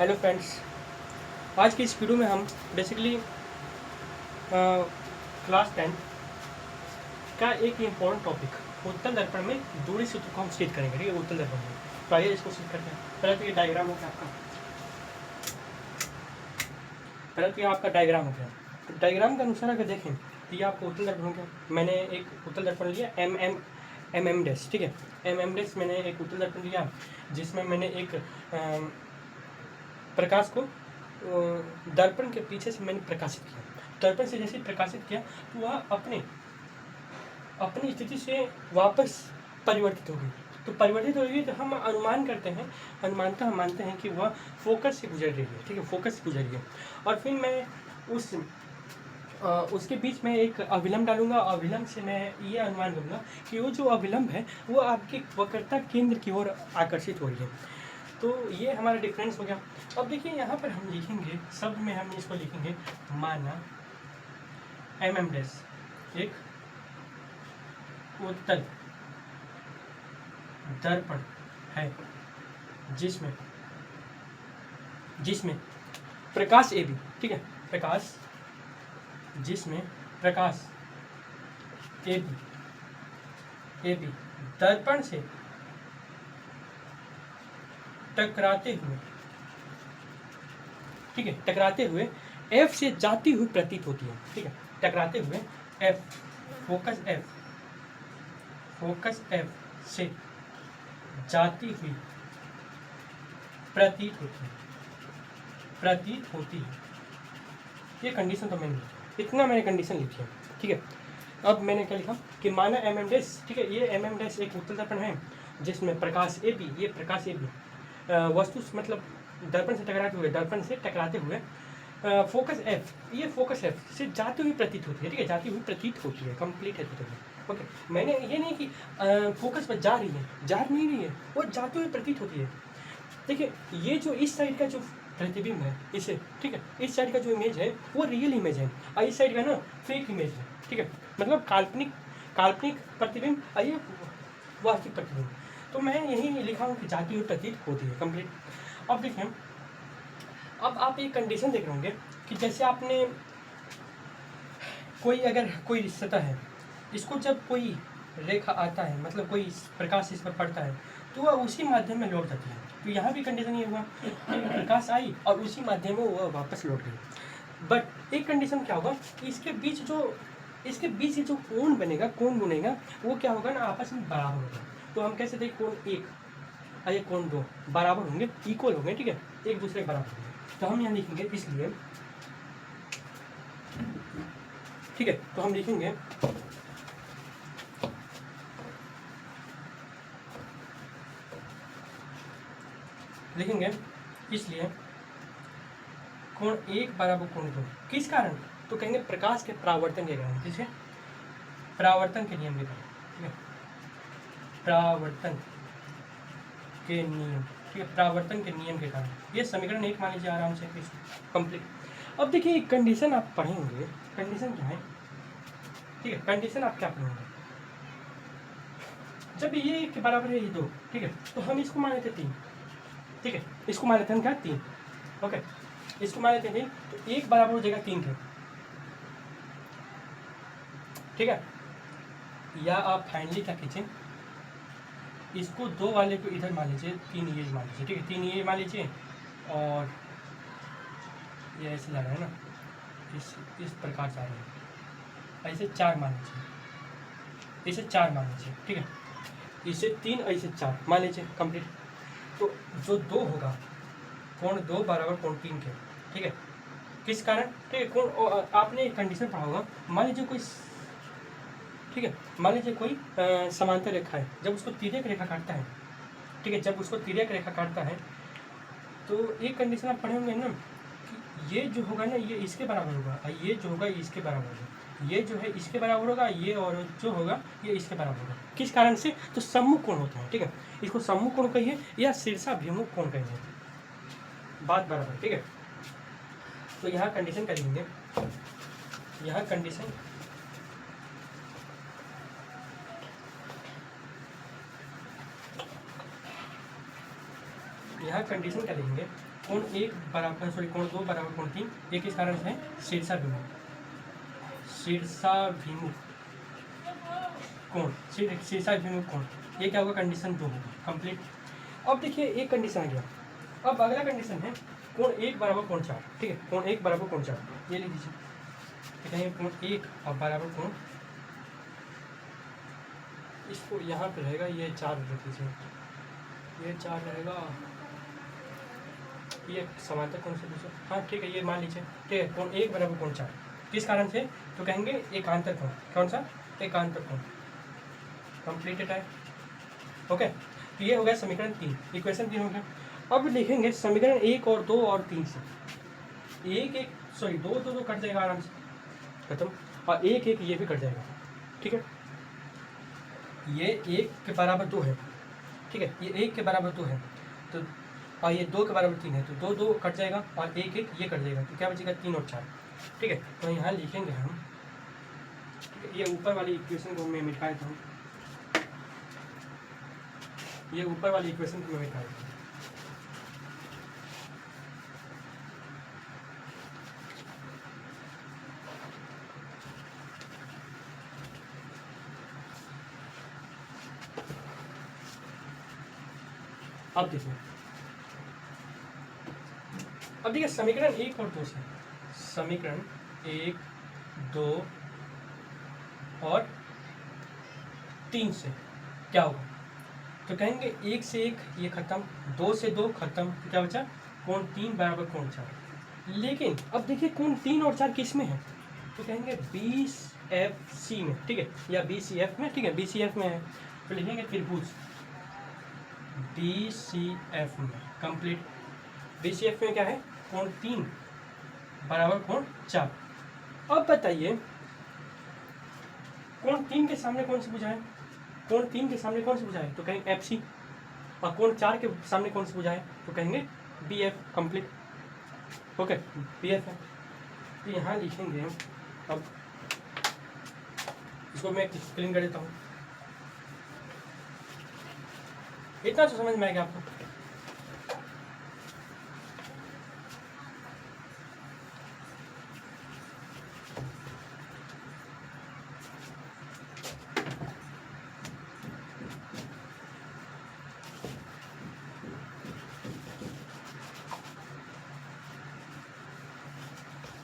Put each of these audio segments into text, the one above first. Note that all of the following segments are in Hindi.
हेलो फ्रेंड्स, आज की इस वीडियो में हम बेसिकली क्लास 10 का एक इम्पोर्टेंट टॉपिक उत्तल दर्पण में दूरी सूत्र को हम स्थित करेंगे। ठीक है, उत्तल दर्पण में तो आइए इसको स्थित करते हैं। पहले तो ये डायग्राम हो गया आपका, डायग्राम हो गया। तो डायग्राम के अनुसार अगर देखें तो ये आपको उत्तल दर्पण हो गया। मैंने एक उत्तल दर्पण लिया एम डैश। ठीक है, एम डैश मैंने एक उत्तल दर्पण लिया जिसमें मैंने एक प्रकाश को दर्पण के पीछे से मैंने प्रकाशित किया। दर्पण से जैसे प्रकाशित किया तो वह अपनी स्थिति से वापस परिवर्तित हो गई। तो परिवर्तित हो गई तो हम अनुमान मानते हैं कि वह फोकस से गुजर रही है। ठीक है, फोकस से गुजर रही है। और फिर मैं उसके बीच में एक अविलंब डालूंगा। अविलंब से मैं ये अनुमान करूँगा कि वो जो अविलंब है वो आपकी वक्रता केंद्र की ओर आकर्षित हो रही है। तो ये हमारा डिफरेंस हो गया। अब देखिए यहाँ पर हम लिखेंगे, शब्द में हम इसको लिखेंगे, माना एम डैश एक उत्तल दर्पण है जिसमें प्रकाश ए बी। ठीक है, जिसमें प्रकाश ए बी दर्पण से टकराते हुए एफ से जाती हुई प्रतीत होती है। ठीक है, टकराते हुए एफ फोकस एफ से जाती हुई प्रतीत होती है। ये कंडीशन तो मैंने लिखी, इतना मैंने कंडीशन लिखी है। ठीक है, अब मैंने क्या लिखा कि माना एम डैश। ठीक है, ये एम डैश एक उत्तल दर्पण है जिसमें प्रकाश ए बी, ये प्रकाश ए बी वस्तु मतलब दर्पण से टकराते हुए फोकस एफ, ये फोकस एफ से जाती हुई प्रतीत होती है। ठीक है, जाती हुई प्रतीत होती है, कंप्लीट है। ओके, मैंने ये नहीं कि फोकस पर जा नहीं रही है, वो जाती हुई प्रतीत होती है। देखिए, ये जो इस साइड का जो प्रतिबिंब है इसे, ठीक है, इस साइड का जो इमेज है वो रियल इमेज है और इस साइड का ना फेक इमेज है। ठीक है, मतलब काल्पनिक प्रतिबिंब और ये वास्तविक प्रतिबिंब। तो मैं यही लिखा हूँ कि जाती हुई प्रतीत होती है, कंप्लीट। अब देखिए, अब आप एक कंडीशन देख रहे होंगे कि जैसे आपने कोई सतह है, इसको जब कोई रेखा आता है, मतलब कोई प्रकाश इस पर पड़ता है तो वह उसी माध्यम में लौट जाती है। तो यहाँ भी कंडीशन ये हुआ कि प्रकाश आई और उसी माध्यम में वह वापस लौट गई। बट एक कंडीशन क्या होगा, इसके बीच जो कोण बुनेगा वो क्या होगा ना, आपस में बराबर होगा। तो हम कैसे देखें, कोण एक और ये कोण दो बराबर होंगे, इक्वल होंगे। ठीक है, एक दूसरे के बराबर होंगे। तो हम यहाँ लिखेंगे, इसलिए ठीक है, तो हम लिखेंगे इसलिए कोण एक बराबर कोण दो। किस कारण? तो कहेंगे प्रकाश के परावर्तन के कारण। किसके? परावर्तन के नियम के कारण। ठीक है, परावर्तन के नियम। ठीक है, परावर्तन के नियम के कारण। ये समीकरण एक मान लीजिए आराम से कंप्लीट। अब देखिए, एक कंडीशन आप पढ़ेंगे, कंडीशन क्या है? ठीक है, कंडीशन आप क्या पढ़ेंगे, जब ये एक के बराबर है ये दो, ठीक है, तो हम इसको मान लेते 3। ठीक है, इसको मान लेते हैं क्या, 3। ओके, इसको मान लेते हैं 3, तो एक बराबर हो जाएगा 3 के। ठीक है, या आप फाइनली क्या कीजिए, इसको 2 वाले को इधर मान लीजिए, 3 ये मान लीजिए। ठीक है, 3 ये मान लीजिए और ये ऐसे जा रहा है ना, इस प्रकार जा रहा है, ऐसे 4 मान लीजिए, इसे 4 मान लीजिए। ठीक है, इसे 3 और इसे 4 मान लीजिए, कंप्लीट। तो जो 2 होगा, कोण 2 बराबर कोण 3 के। ठीक है, किस कारण? ठीक है, कोण आपने एक कंडीशन पढ़ा होगा, मान लीजिए कोई, ठीक है, मान लीजिए कोई समांतर रेखा है, जब उसको तिर्यक रेखा काटता है, ठीक है, जब उसको तिर्यक रेखा काटता है तो एक कंडीशन आप पढ़े होंगे ना कि ये जो होगा ना, ये इसके बराबर होगा और ये जो होगा इसके बराबर होगा, ये जो है इसके बराबर होगा, ये और जो होगा ये इसके बराबर होगा। किस कारण से? तो सम्मुख कोण होता है। ठीक है, इसको सम्मुख कोण कहिए या शीर्षाभिमुख कोण कहिए, बात बराबर। ठीक है, तो यहाँ कंडीशन कर लेंगे, यहाँ कंडीशन यहाँ कंडीशन क्या लिखेंगे, कोण एक बराबर कोण दो बराबर कोण तीन, ये किस कारण से है, शीर्षाभिमुख कोण, शीर्षाभिमुख कोण, ये क्या होगा, कंडीशन 2 होगा कंप्लीट। अब देखिए एक कंडीशन आ गया, अब अगला कंडीशन है कोण एक बराबर कोण चार, ठीक है, कोण एक बराबर कोण चार, ये लिख दीजिए, तो कहेंगे कोण एक और बराबर कोण, इसको यहाँ पे रहेगा, ये 4 रख लीजिए, ये 4 रहेगा, ये समांतर कौन से दूसरे, हाँ ठीक है, ये मान लीजिए, ठीक है, कोण एक बराबर कोण 4, किस कारण से, तो कहेंगे एकांतर कोण, कौन सा, एकांतर कोण, कंप्लीटेड है। ओके, तो ये हो गया समीकरण 3, इक्वेशन 3 हो गया। अब लिखेंगे समीकरण 1 और 2 और 3 से, दो तो कट जाएगा आराम से, खत्म, और एक ये भी कट जाएगा, ठीक है, ये 1 के बराबर 2 है, ठीक है, ये 1 के बराबर 2 है, तो और ये 2 के बराबर 3 है, तो 2 कट जाएगा और 1 ये कट जाएगा, तो क्या बचेगा 3 और 4, ठीक है। तो यहाँ लिखेंगे हम, ये ऊपर वाली इक्वेशन को मैं मिटा देता हूँ, ये ऊपर वाली इक्वेशन को मैं मिटा देता हूँ, अब देखिए समीकरण 1 और 2 से, समीकरण 1, 2 और 3 से क्या होगा, तो कहेंगे 1 से 1 ये खत्म, 2 से 2 खत्म, तो क्या बचा, कोण 3 बराबर कोण 4। लेकिन अब देखिए कोण 3 और 4 किस में है, तो कहेंगे BCFC में, ठीक है, या BCF में, ठीक है, BCF में है, तो लिखेंगे त्रिभुज BCF में, कंप्लीट। BCF में क्या है, कोण 3 बराबर कोण 4। अब बताइए कोण 3 के सामने कौन सी भुजा है, कोण 3 के सामने कौन सी भुजा है, तो कहेंगे FC, और कोण 4 के सामने कौन सी भुजा है, तो कहेंगे BF, कंप्लीट, ओके, BF है। तो यहाँ लिखेंगे, अब इसको मैं क्लीन कर देता हूँ, इतना तो समझ में आएगा आपको।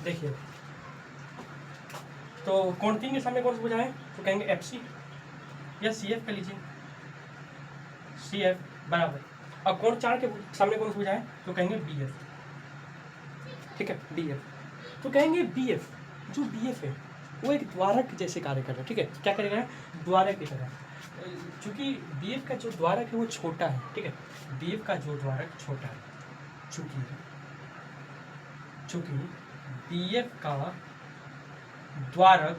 देखिए, तो कोण 3 के सामने कौन सी भुजा है, तो कहेंगे FC या CF कर लीजिए, CF बराबर, और कोण 4 के सामने कौन सी भुजा है, तो कहेंगे BF, ठीक है, BF। तो कहेंगे BF, जो BF है वो एक द्वारक जैसे कार्य कर रहा है, ठीक है, क्या करेगा, द्वारक की तरह, चूँकि BF का जो द्वारक है वो छोटा है, ठीक है, BF का जो द्वारक छोटा है, चूँकि BF का द्वारक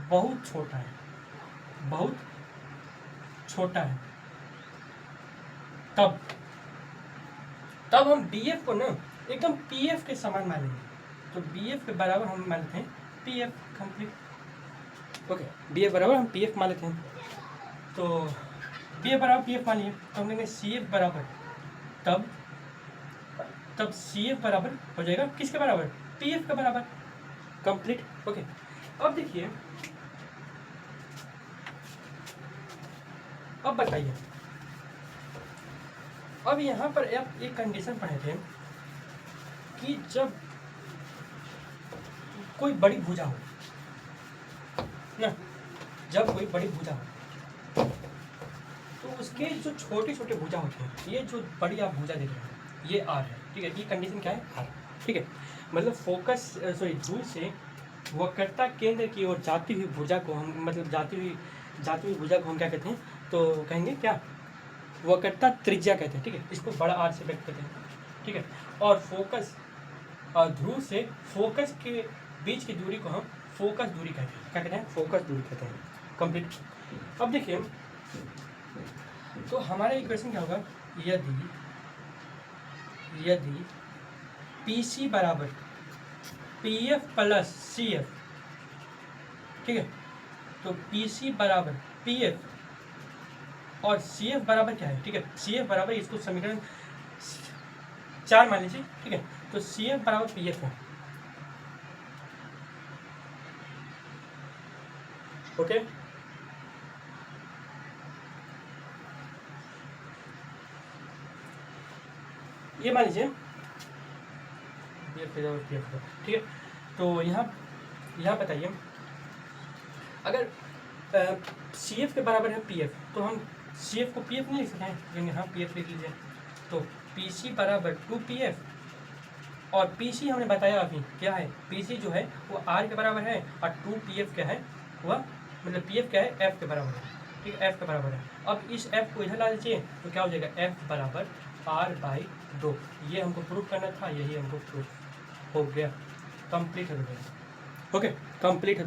बहुत छोटा है, बहुत छोटा है, तब हम BF को ना एकदम PF के समान मानेंगे, तो BF के बराबर हम मानते हैं PF, कंप्लीट, ओके, BF बराबर हम PF मान लेते हैं, तो BF बराबर PF मान लिए, तो हम कहेंगे CF बराबर, तब CF बराबर हो जाएगा किसके बराबर, PF के बराबर, कंप्लीट, ओके। अब देखिए, अब बताइए, अब यहाँ पर आप एक कंडीशन पढ़े थे कि जब कोई बड़ी भुजा हो ना, जब कोई बड़ी भुजा हो तो उसके जो छोटे छोटे भुजा होते हैं, ये जो बड़ी आप भुजा देख रहे हैं ये R है, ठीक है, ये कंडीशन क्या है, R, ठीक है, मतलब फोकस ध्रुव से वक्रता केंद्र की ओर जाती हुई भुजा को हम, मतलब जाती हुई भुजा को हम क्या कहते हैं, तो कहेंगे क्या, वक्रता त्रिज्या कहते हैं, ठीक है, इसको बड़ा R से व्यक्त करते हैं, ठीक है, और फोकस ध्रुव से फोकस के बीच की दूरी को हम फोकस दूरी कहते हैं, क्या कहते हैं, फोकस दूरी कहते हैं, कंप्लीट। अब देखिए, तो हमारा इक्वेशन क्या होगा, यदि PC बराबर PF प्लस CF, ठीक है, तो PC बराबर PF और सी एफ बराबर क्या है, ठीक है, सी एफ बराबर इसको समीकरण 4 मान लीजिए, ठीक है, तो सी एफ बराबर पी एफ है। ओके, ये मान लीजिए पी एफ बराबर पी एफ, ठीक है। तो यहाँ बताइए, अगर सी एफ के बराबर है पी एफ, तो हम सी एफ को पी एफ नहीं लिख सकते हैं, यहाँ पी एफ लिख लीजिए। तो पी सी बराबर 2 पी एफ, और पी सी हमने बताया अभी क्या है, पी सी जो है वो आर के बराबर है, और 2 पी एफ क्या है, वह मतलब पी एफ क्या है, एफ के बराबर है, ठीक है, एफ के बराबर है। अब इस एफ को इधर ला दीजिए तो क्या हो जाएगा, एफ बराबर आर बाई 2। ये हमको प्रूफ करना था, यही हमको प्रूफ हो गया, कंप्लीट है। ओके, कंप्लीट है।